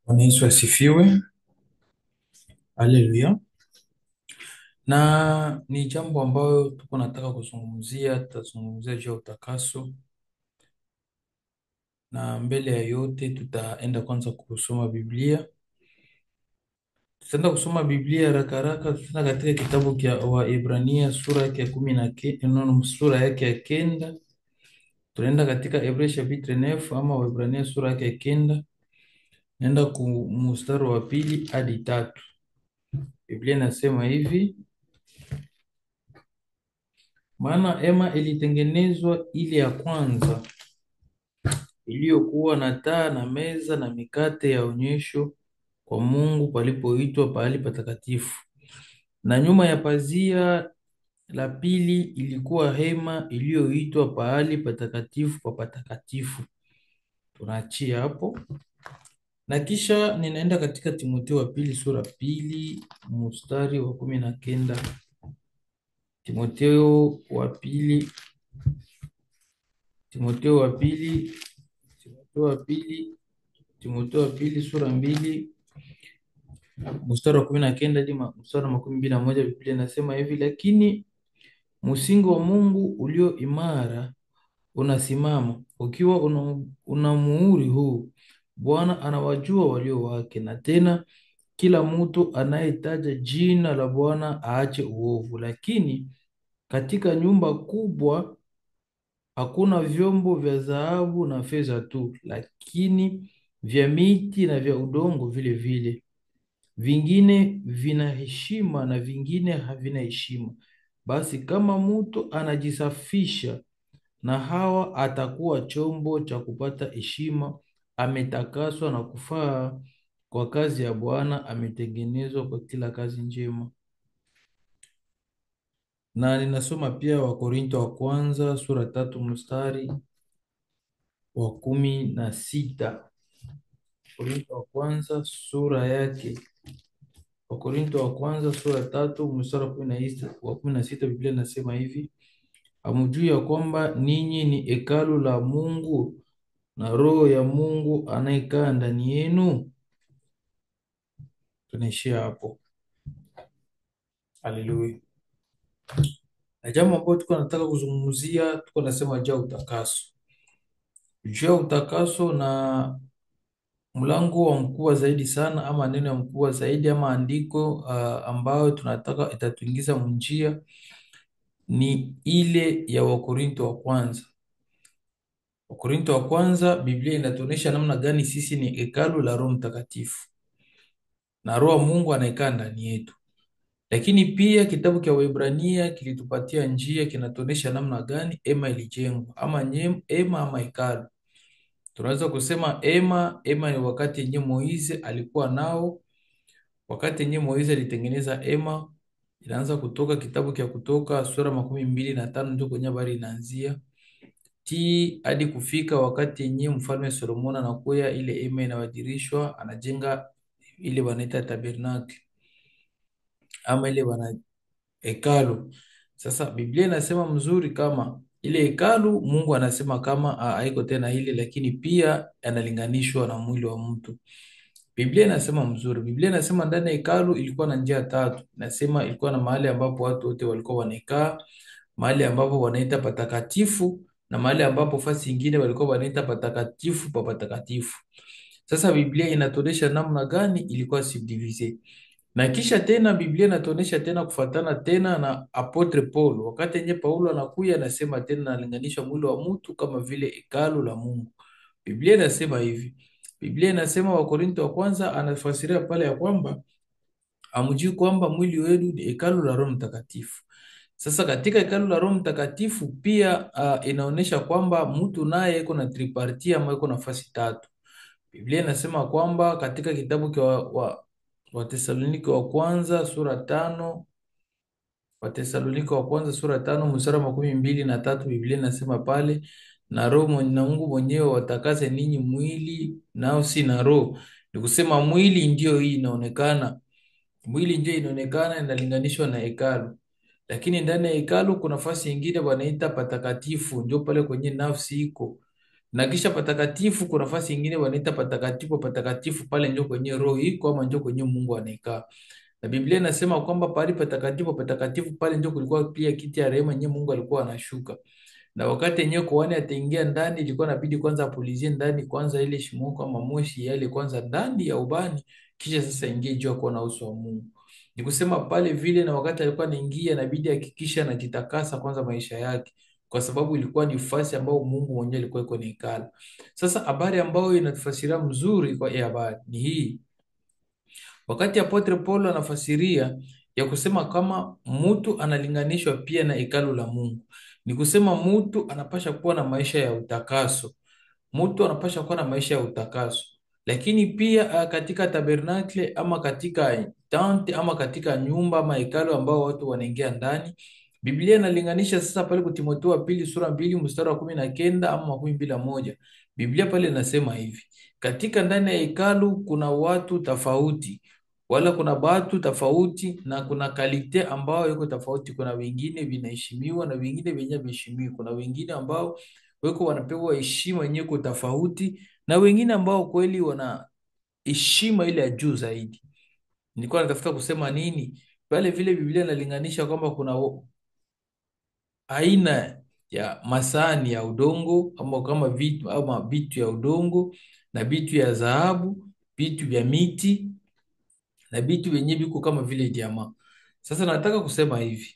Bwana Yesu asifiwe. Haleluya. Na ni jambo ambayo tuko nataka kuzungumzia, tutazungumzia juu ya utakaso, na mbele ya yote tutaenda kwanza kusoma Biblia. Tutaenda kusoma Biblia haraka haraka. Tutaenda katika kitabu cha Waebrania sura yake ya sura yake ya kenda. Tunaenda katika Hebreu chapitre 9 ama Waebrania sura yake ya kenda, naenda ku mstari wa pili hadi tatu. Biblia inasema hivi: maana hema ilitengenezwa ile ya kwanza, iliyokuwa na taa na meza na mikate ya onyesho kwa Mungu palipoitwa pahali patakatifu. Na nyuma ya pazia la pili ilikuwa hema iliyoitwa pahali patakatifu pa patakatifu. Tunaachia hapo, na kisha ninaenda katika Timotheo wa pili sura pili mstari wa 19. Timotheo wa pili Timotheo wa pili Timotheo wa pili Timotheo wa pili sura mbili mstari wa 19 hadi mstari wa 21. Biblia inasema hivi: lakini msingi wa Mungu ulio imara unasimama, ukiwa una muhuri huu: Bwana anawajua walio wake, na tena kila mtu anayetaja jina la Bwana aache uovu. Lakini katika nyumba kubwa hakuna vyombo vya dhahabu na fedha tu, lakini vya miti na vya udongo vile vile. Vingine vina heshima na vingine havina heshima. Basi kama mtu anajisafisha, na hawa atakuwa chombo cha kupata heshima, ametakaswa na kufaa kwa kazi ya Bwana, ametengenezwa kwa kila kazi njema. Na ninasoma pia Wakorinto wa kwanza sura tatu mstari wa 16. Wakorinto wa kwanza sura yake Wakorinto wa kwanza sura tatu mstari wa 16. Biblia inasema hivi: hamjui ya kwamba ninyi ni hekalu la Mungu na Roho ya Mungu anayekaa ndani yenu? Tunaishia hapo. Haleluya. Na jambo ambalo tuko nataka kuzungumzia, tuko nasema juu ya utakaso, juu ya utakaso, na mlango wa mkubwa zaidi sana, ama neno ya mkubwa zaidi, ama andiko ambayo tunataka itatuingiza munjia ni ile ya Wakorinto wa kwanza. Wakorinto wa kwanza, Biblia inatuonyesha namna gani sisi ni hekalu la Roho Mtakatifu na Roho wa Mungu anayekaa ndani yetu. Lakini pia kitabu cha Waebrania kilitupatia njia, kinatuonyesha namna gani hema ilijengwa, ama hema ama hekalu. Tunaweza kusema hema ni wakati yenye Moize alikuwa nao, wakati yenye Moize alitengeneza hema. Inaanza kutoka kitabu cha Kutoka sura 25, ndio kwenye habari inaanzia hadi kufika wakati yenye mfalme Solomon anakuya, ile hema inawadirishwa, anajenga ile wanaita tabernacle ama ile wana hekalu. Sasa Biblia inasema mzuri kama ile hekalu, Mungu anasema kama haiko tena ile, lakini pia analinganishwa na mwili wa mtu. Biblia inasema mzuri. Biblia inasema ndani ya hekalu ilikuwa na njia tatu. Inasema ilikuwa na mahali ambapo watu wote walikuwa wanakaa, mahali ambapo wanaita patakatifu, na mahali ambapo fasi nyingine walikuwa wanaita patakatifu pa patakatifu. Sasa Biblia inatuonesha namna gani ilikuwa subdivise. Na kisha tena Biblia inatuonesha tena kufatana tena na apotre Paul. Wakati yenye Paulo anakuya, anasema tena, analinganisha mwili wa mtu kama vile hekalu la Mungu. Biblia inasema hivi. Biblia inasema, Wakorinto wa kwanza anafasiria pale ya kwamba hamjui kwamba mwili wenu ni hekalu la Roho Mtakatifu. Sasa katika hekalu la Roho Mtakatifu pia inaonyesha kwamba mtu naye yuko na tripartia, ama yuko nafasi tatu. Biblia inasema kwamba katika kitabu cha Wathesalonike wa kwanza sura 5, Wathesalonike wa kwanza sura 5 mstari wa 23, Biblia inasema pale, na roho na Mungu mwenyewe watakase ninyi mwili, nao si na roho. Ni kusema mwili ndio hii inaonekana, mwili ndio inaonekana inalinganishwa na hekalu, lakini ndani ya hekalu kuna nafasi nyingine wanaita patakatifu, ndio pale kwenye nafsi iko, Na kisha patakatifu, kuna nafasi nyingine wanaita patakatifu patakatifu, pale ndio kwenye roho iko ama ndio kwenye Mungu anakaa. Na Biblia inasema kwamba pale patakatifu patakatifu pale ndio kulikuwa pia kiti ya rehema yenyewe Mungu alikuwa anashuka. Na wakati yenyewe kuhani ataingia ndani, ilikuwa inabidi kwanza apulizie ndani kwanza ile shimoko ama moshi yale kwanza ndani ya ubani, kisha sasa ingie juu ya kuona uso wa Mungu. Ni kusema pale vile, na wakati alikuwa anaingia inabidi hakikisha anajitakasa kwanza maisha yake, kwa sababu ilikuwa ni nafasi ambayo Mungu mwenyewe alikuwa iko ni ikala. Sasa habari ambayo inatufasiria mzuri kwa hii habari ni hii. Wakati Apotre Paulo anafasiria ya kusema kama mtu analinganishwa pia na hekalu la Mungu, ni kusema mtu anapasha kuwa na maisha ya utakaso, mtu anapasha kuwa na maisha ya utakaso. Lakini pia katika tabernakle ama katika tante ama katika nyumba ama hekalu ambao watu wanaingia ndani, Biblia inalinganisha sasa pale kwa Timotheo wa pili sura 2 mstari wa 19 ama 21. Biblia pale inasema hivi: katika ndani ya hekalu kuna watu tofauti, wala kuna watu tofauti, na kuna kalite ambao yuko tofauti. Kuna wengine vinaheshimiwa na wengine wenye viheshimiwi. Kuna wengine ambao weko wanapewa heshima yenyewe kwa tofauti, na wengine ambao kweli wana heshima ile ya juu zaidi. Nilikuwa natafuta kusema nini pale vile. Biblia inalinganisha kwamba kuna aina ya masani ya udongo ama kama vitu ama vitu ya udongo na vitu ya dhahabu, vitu vya miti na vitu vyenye viko kama vile diama. Sasa nataka kusema hivi,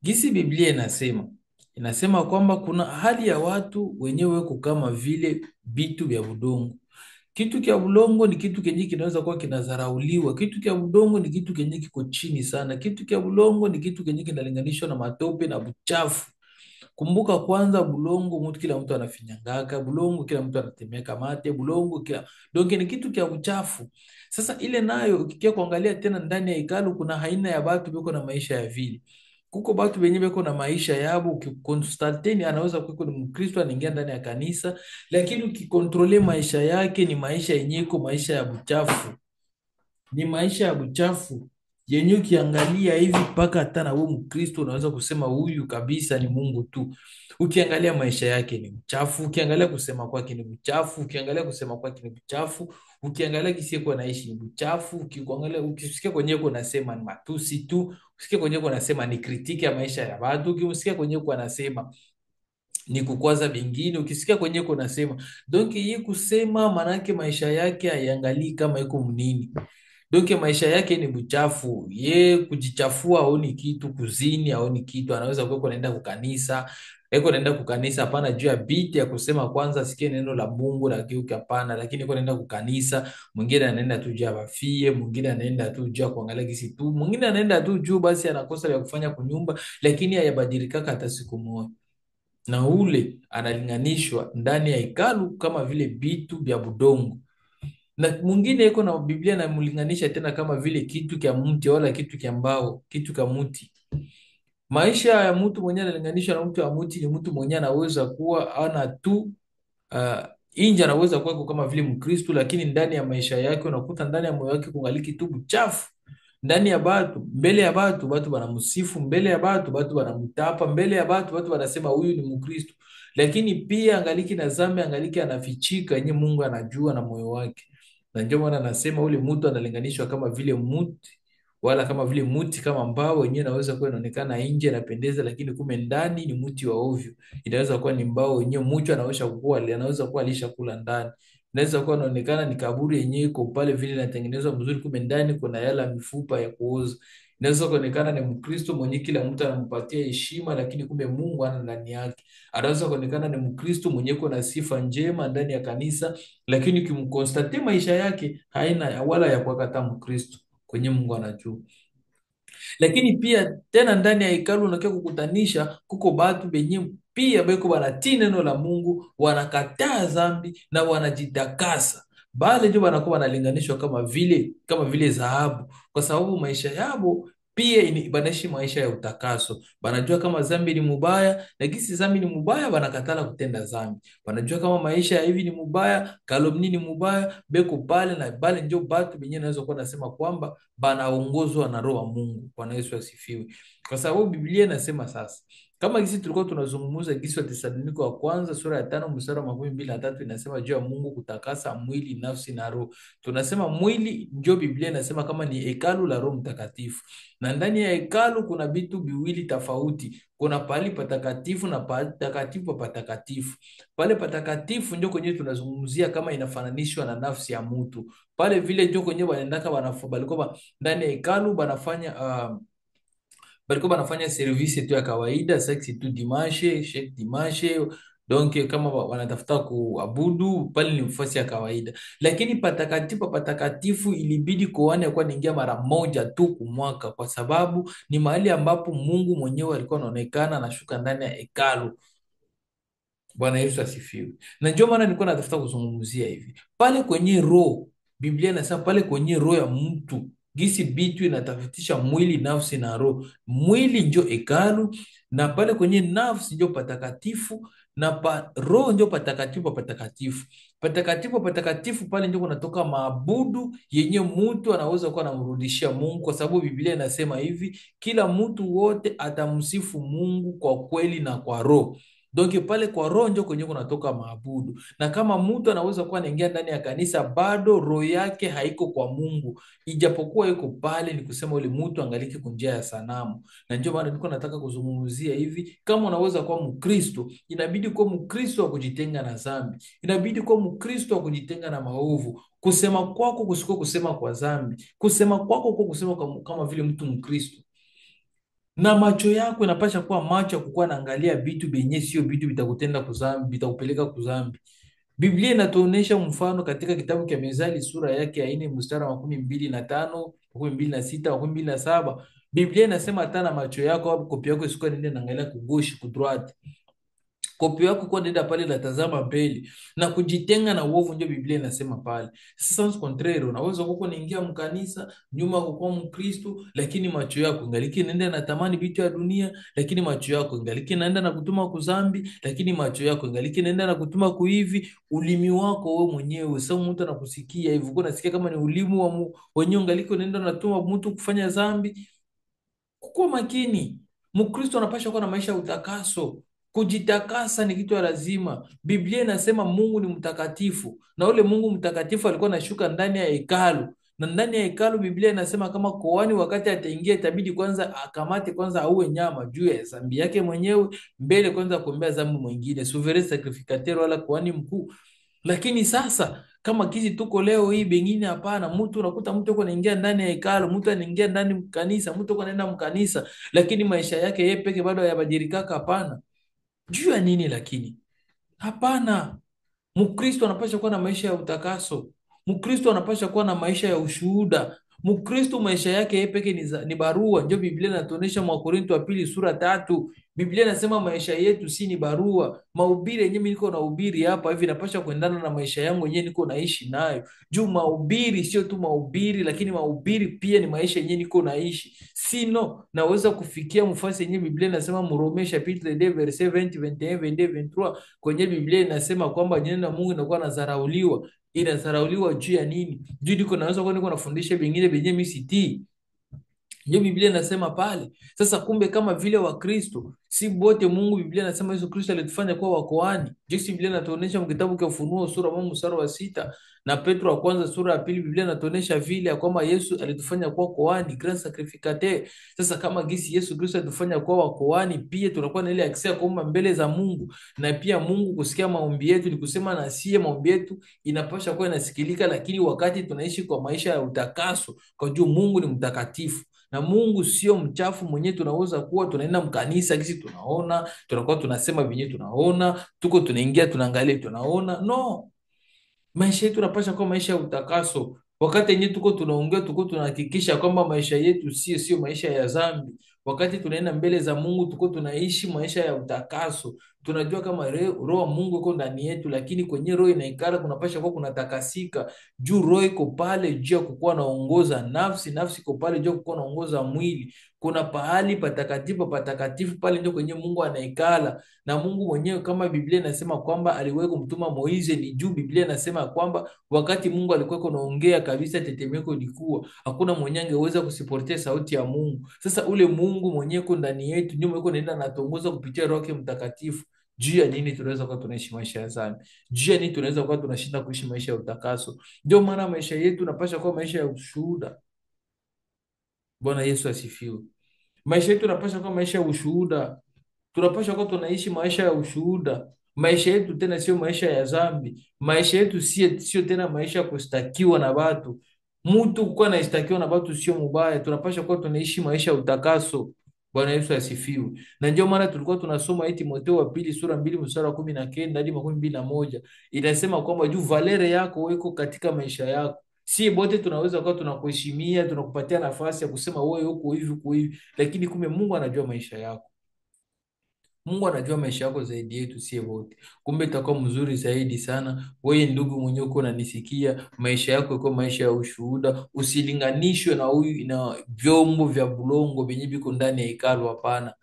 gisi Biblia inasema kwamba kuna hali ya watu wenyewe weko kama vile vitu vya udongo. Kitu kia udongo ni kitu kenye kinaweza kuwa kinadharauliwa. Kitu kia udongo ni kitu kenye kiko chini sana. Kitu kia udongo ni kitu kenye kinalinganishwa na matope na buchafu. Kumbuka kwanza, bulongo mtu kila mtu anafinyangaka, bulongo kila mtu anatemeka mate, bulongo kila donge ni kitu kia uchafu. Sasa ile nayo ukikia kuangalia tena ndani ya hekalu, kuna aina ya watu beko na maisha ya vile. Kuko watu wenye beko na maisha yabo. Ukikonstantini anaweza kuwa ni Mkristo anaingia ndani ya kanisa, lakini ukikontrole maisha yake ni maisha yenyeko maisha ya uchafu, ni maisha ya uchafu yenye ukiangalia hivi mpaka hata na wewe Mkristo unaweza kusema huyu kabisa ni Mungu tu. Ukiangalia maisha yake ni mchafu, ukiangalia kusema kwake ni mchafu, ukiangalia kusema kwake ni mchafu, ukiangalia kisi yako anaishi ni mchafu, ukiangalia ukisikia kwenyewe kunasema ni matusi tu, ukisikia kwenyewe kunasema ni kritiki ya maisha ya watu, ukisikia kwenyewe kunasema ni kukwaza vingine, ukisikia kwenyewe kunasema donc yeye kusema manake maisha yake haiangalii kama iko mnini. Donc maisha yake ni buchafu. Ye kujichafua haoni kitu, kuzini haoni kitu. Anaweza kuwa naenda kukanisa, eko naenda kukanisa hapana juu ya biti ya kusema kwanza sikie neno la Mungu na kiuki hapana, lakini eko naenda kukanisa. Mwingine anaenda tu juu ya bafie, mwingine anaenda tu juu ya kuangalia kisi tu, mwingine anaenda tu juu basi anakosa ya kufanya kunyumba, lakini hayabadilikaka hata siku moja. Na ule analinganishwa ndani ya hekalu kama vile vitu vya budongo, na mwingine iko na Biblia namlinganisha tena kama vile kitu kya mti wala kitu kya mbao, kitu kya mti. Maisha ya mtu mwenyewe analinganishwa na mtu wa mti, ni mtu mwenyewe anaweza kuwa ana tu inje anaweza kuwa kama vile Mkristo, lakini ndani ya maisha yake unakuta ndani ya moyo wake kungaliki tu uchafu. Ndani ya batu, mbele ya batu, batu banamsifu, mbele ya batu, batu banamtapa, mbele ya batu, batu banasema huyu ni Mkristo, lakini pia angaliki na zambi, angaliki anafichika yenye Mungu anajua na moyo wake. Na ndio maana anasema ule mtu analinganishwa kama vile mti, wala kama vile mti kama mbao wenyewe inaweza kuwa inaonekana nje inapendeza, lakini kume ndani ni mti wa ovyo. Inaweza kuwa ni mbao wenyewe mtu anaweza kuwa anaweza kuwa alishakula ndani. Inaweza kuwa inaonekana ni kaburi yenyewe iko pale vile inatengenezwa mzuri, kume ndani kuna yala mifupa ya kuoza. Inaweza kuonekana ni Mkristo mwenye kila mtu anampatia heshima, lakini kumbe Mungu ana ndani yake. Anaweza kuonekana ni Mkristo mwenye kuna sifa njema ndani ya kanisa, lakini ukimkonstate maisha yake haina wala ya kuakata Mkristo kwenye Mungu anajua. Lakini pia tena ndani ya hekalu unakia kukutanisha kuko batu benye pia beko banatii neno la Mungu, wanakataa dhambi na wanajitakasa. Bale ndio banakuwa wanalinganishwa kama vile dhahabu, kwa sababu maisha yabo pia banaishi maisha ya utakaso. Banajua kama dhambi ni mubaya, na kisi dhambi ni mubaya banakatala kutenda dhambi. Banajua kama maisha ya hivi ni mubaya, kalomni ni mubaya, beko pale na bale ndio batu benye naweza kuwa nasema kwamba banaongozwa na roho wa Mungu. Bwana Yesu asifiwe. Kwa sababu Biblia inasema sasa, Kama gisi tulikuwa tunazungumza gisi wa Tesalonike wa kwanza sura ya 5 mstari wa 23 inasema juu ya Mungu kutakasa mwili, nafsi na roho. Tunasema mwili ndio Biblia inasema kama ni hekalu la Roho Mtakatifu. Na ndani ya hekalu kuna vitu viwili tofauti. Kuna pahali patakatifu na patakatifu pa patakatifu. Pale patakatifu ndio kwenye tunazungumzia kama inafananishwa na nafsi ya mtu. Pale vile ndio kwenye wanaendaka balikuwa ndani ya hekalu balikuwa banafanya service tu ya kawaida, sexe tu dimanche, chaque dimanche. Donc kama wanatafuta kuabudu pale ni nafasi ya kawaida, lakini patakatifu patakatifu ilibidi kuone kwa niingia mara moja tu kumwaka, kwa sababu ni mahali ambapo Mungu mwenyewe alikuwa anaonekana anashuka ndani ya hekalu. Bwana Yesu asifiwe. Na ndio maana nilikuwa natafuta kuzungumzia hivi. Pale kwenye roho, Biblia inasema pale kwenye roho ya mtu, gisi bitu inatafutisha mwili, nafsi na roho. Mwili ndio hekalu, na pale kwenye nafsi ndio patakatifu, na roho ndio patakatifu pa patakatifu. Patakatifu pa patakatifu pale ndio kunatoka maabudu yenye mtu anaweza kuwa anamrudishia Mungu, kwa sababu Biblia inasema hivi, kila mtu wote atamsifu Mungu kwa kweli na kwa roho. Donc pale kwa roho ndio kwenye kunatoka maabudu. Na kama mtu anaweza kuwa anaingia ndani ya kanisa bado roho yake haiko kwa Mungu, ijapokuwa iko pale, ni kusema ule mtu angaliki kunjia ya sanamu. Na ndio maana nilikuwa nataka kuzungumzia hivi, kama unaweza kuwa Mkristo, inabidi kuwa Mkristo wa kujitenga na dhambi. Inabidi kuwa Mkristo wa kujitenga na maovu. Kusema kwako kusiko kusema kwa dhambi. Kusema kwako kwa kusema kama vile mtu Mkristo. Na macho yako inapasha kuwa macho ya kukuwa naangalia vitu vyenye sio vitu vitakutenda kuzambi, vitakupeleka kuzambi. Biblia inatuonesha mfano katika kitabu cha Mezali sura yake ya 4 mstari wa 25, 26, 27. Biblia inasema hata na macho yako au kopi yako isikuwa nende naangalia kugoshi kudroite. Kopi yako kwa nenda pale na tazama mbele na kujitenga na uovu, ndio Biblia inasema pale. Sasa contraire, unaweza kuko niingia mkanisa nyuma kuko Mkristo, lakini macho yako ngaliki nenda na tamani vitu ya dunia, lakini macho yako ngaliki naenda na kutuma kuzambi, lakini macho yako ngaliki naenda na kutuma kuivi. Ulimi wako wewe mwenyewe sasa, mtu anakusikia hivyo, uko nasikia kama ni ulimi wa wenyewe ngaliki naenda natuma mtu kufanya zambi. Kuwa makini. Mkristo anapaswa kuwa na maisha ya utakaso. Kujitakasa ni kitu ya lazima. Biblia inasema Mungu ni mtakatifu, na ule Mungu mtakatifu alikuwa anashuka ndani ya hekalu. Na ndani ya hekalu Biblia inasema kama kuhani wakati ataingia itabidi kwanza akamate kwanza auwe nyama juu ya dhambi yake mwenyewe, mbele kwanza kuombea dhambi mwingine, souverain sacrificateur wala kuhani mkuu. Lakini sasa kama kizi tuko leo hii bengine hapana, mtu unakuta mtu yuko anaingia ndani ya hekalu, mtu anaingia ndani mkanisa, mtu yuko anaenda mkanisa, lakini maisha yake yeye peke bado hayabadilika. Hapana. Juu ya nini lakini? Hapana. Mkristo anapaswa kuwa na maisha ya utakaso. Mkristo anapaswa kuwa na maisha ya ushuhuda. Mkristo maisha yake yeye peke ni barua. Ndio Biblia inatuonyesha Wakorintho wa pili sura 3. Biblia inasema maisha yetu si ni barua. Mahubiri yenyewe niko nahubiri hapa hivi napaswa kuendana na maisha yangu yenyewe niko naishi nayo. Juu mahubiri sio tu mahubiri, lakini mahubiri pia ni maisha yenyewe niko naishi. Sino naweza kufikia mfasi yenyewe Biblia inasema Mrome chapitre 2 verset 20, 21, 22, 23, kwenye Biblia inasema kwamba neno la Mungu linakuwa nazarauliwa. Inazarauliwa juu ya nini? Juu niko naweza kuwa niko nafundisha vingine vyenyewe mimi sitii. Ndio Biblia inasema pale. Sasa kumbe kama vile Wakristo si bote Mungu, Biblia inasema Yesu Kristo alitufanya kuwa wakoani. Jinsi Biblia inatuonyesha kitabu cha Ufunuo sura ya mstari wa 6 na Petro wa kwanza sura ya 2, Biblia inatuonyesha vile ya kwamba Yesu alitufanya kuwa koani, grand sacrificateur. Sasa kama gisi Yesu Kristo alitufanya kuwa wakoani, pia tunakuwa na ile access ya kuomba mbele za Mungu, na pia Mungu kusikia maombi yetu. Ni kusema na sie maombi yetu inapaswa kuwa inasikilika, lakini wakati tunaishi kwa maisha ya utakaso, kwa juu Mungu ni mtakatifu. Na Mungu sio mchafu mwenyewe tunaweza kuwa tunaenda mkanisa kisi tunaona, tunakuwa tunasema vinyewe tunaona, tuko tunaingia tunaangalia tunaona. No. Maisha yetu yanapaswa kuwa maisha ya utakaso. Wakati yenyewe tuko tunaongea, tuko tunahakikisha kwamba maisha yetu sio maisha ya dhambi. Wakati tunaenda mbele za Mungu tuko tunaishi maisha ya utakaso. Tunajua kama roho wa Mungu iko ndani yetu, lakini kwenye roho inaikala kunapasha kuwa kunatakasika. Juu roho iko pale juu ya kukuwa naongoza nafsi, nafsi iko pale juu ya kukuwa naongoza mwili. Kuna pahali patakatifu patakatifu pale ndio kwenye Mungu anaikala. Na Mungu mwenyewe kama Biblia inasema kwamba aliwahi kumtuma Moize, ni juu Biblia inasema kwamba wakati Mungu alikuwa kunaongea kabisa, tetemeko ilikuwa hakuna mwenye angeweza kusiportia sauti ya Mungu. Sasa ule Mungu mwenyewe uko ndani yetu, ndio yuko naenda anatuongoza kupitia Roho yake Mtakatifu. Juu ya nini tunaweza kuwa tunaishi maisha ya dhambi? Juu ya nini tunaweza kuwa tunashinda kuishi maisha ya utakaso? Ndio maana maisha yetu napasha kuwa maisha ya ushuhuda. Bwana Yesu asifiwe. Maisha yetu yanapaswa kuwa maisha ya ushuhuda. Tunapaswa kuwa tunaishi maisha ya ushuhuda. Maisha yetu tena sio maisha ya dhambi. Maisha yetu sio tena maisha ya kustakiwa na watu. Mtu kuwa anastakiwa na watu sio mubaya. Tunapaswa kuwa tunaishi maisha ya utakaso. Bwana Yesu asifiwe. Na ndio maana tulikuwa tunasoma hii Timotheo wa pili sura 2 mstari wa 19 hadi 21. Inasema kwamba juu valere yako weko katika maisha yako. Si bote tunaweza kuwa tunakuheshimia, tunakupatia nafasi ya kusema wewe uko hivi uko hivi, lakini kumbe Mungu anajua maisha yako. Mungu anajua maisha yako zaidi yetu sie wote. Kumbe itakuwa mzuri zaidi sana wewe ndugu mwenyewe uko unanisikia, maisha yako iko maisha ya ushuhuda, usilinganishwe na huyu na vyombo vya bulongo vyenye viko ndani ya hekalu. Hapana.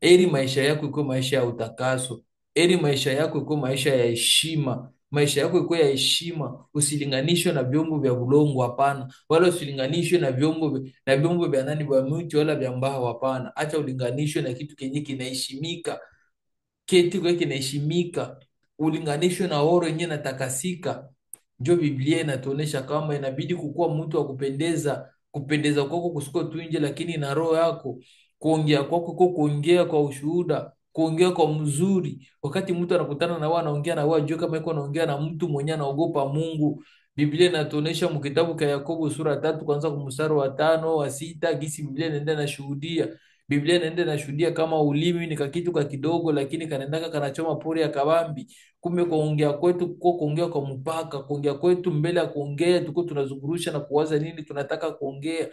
Eri maisha yako iko maisha ya utakaso. Eri maisha yako iko maisha ya heshima. Maisha yako iko ya heshima, usilinganishwe na vyombo vya bulongo. Hapana, wala usilinganishwe na vyombo vya nani, vya miti wala vya mbao. Hapana, acha ulinganishwe na kitu kenye kinaheshimika. Kitu kile kinaheshimika, ulinganishwe na oro yenyewe natakasika. Ndio Biblia inatuonesha kama inabidi kukuwa mtu wa kupendeza. Kupendeza kwako kusiko tu nje, lakini na roho yako. Kuongea kwako kwa kuongea kwa ushuhuda, kuongea kwa mzuri. Wakati mtu anakutana na wewe anaongea na wewe, ajue kama yuko anaongea na mtu mwenye anaogopa Mungu. Biblia inatuonesha mkitabu cha Yakobo sura 3 kuanza kwa mstari wa 5 wa 6, gisi Biblia inaenda na shuhudia. Biblia inaenda na shuhudia kama ulimi ni kakitu ka kidogo, lakini kanaendaka kanachoma pori ya kabambi. Kumbe kuongea kwetu kwa kuongea kwa mpaka, kuongea kwetu mbele ya kuongea tuko tunazungurusha na kuwaza nini tunataka kuongea.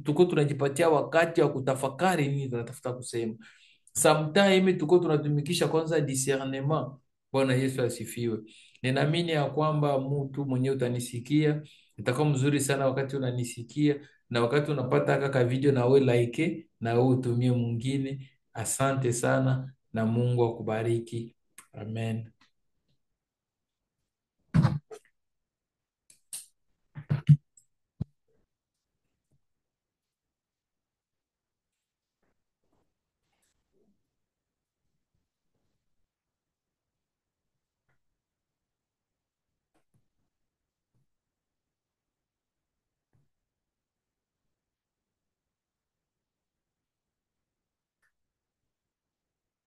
Tuko tunajipatia wakati wa kutafakari nini tunatafuta kusema. Sometimes tuko tunatumikisha kwanza discernement. Bwana Yesu asifiwe. Ninaamini ya kwamba mtu mwenyewe utanisikia, itakuwa mzuri sana wakati unanisikia, na wakati unapata kaka video na we like na we utumie mwingine. Asante sana na Mungu akubariki. Amen.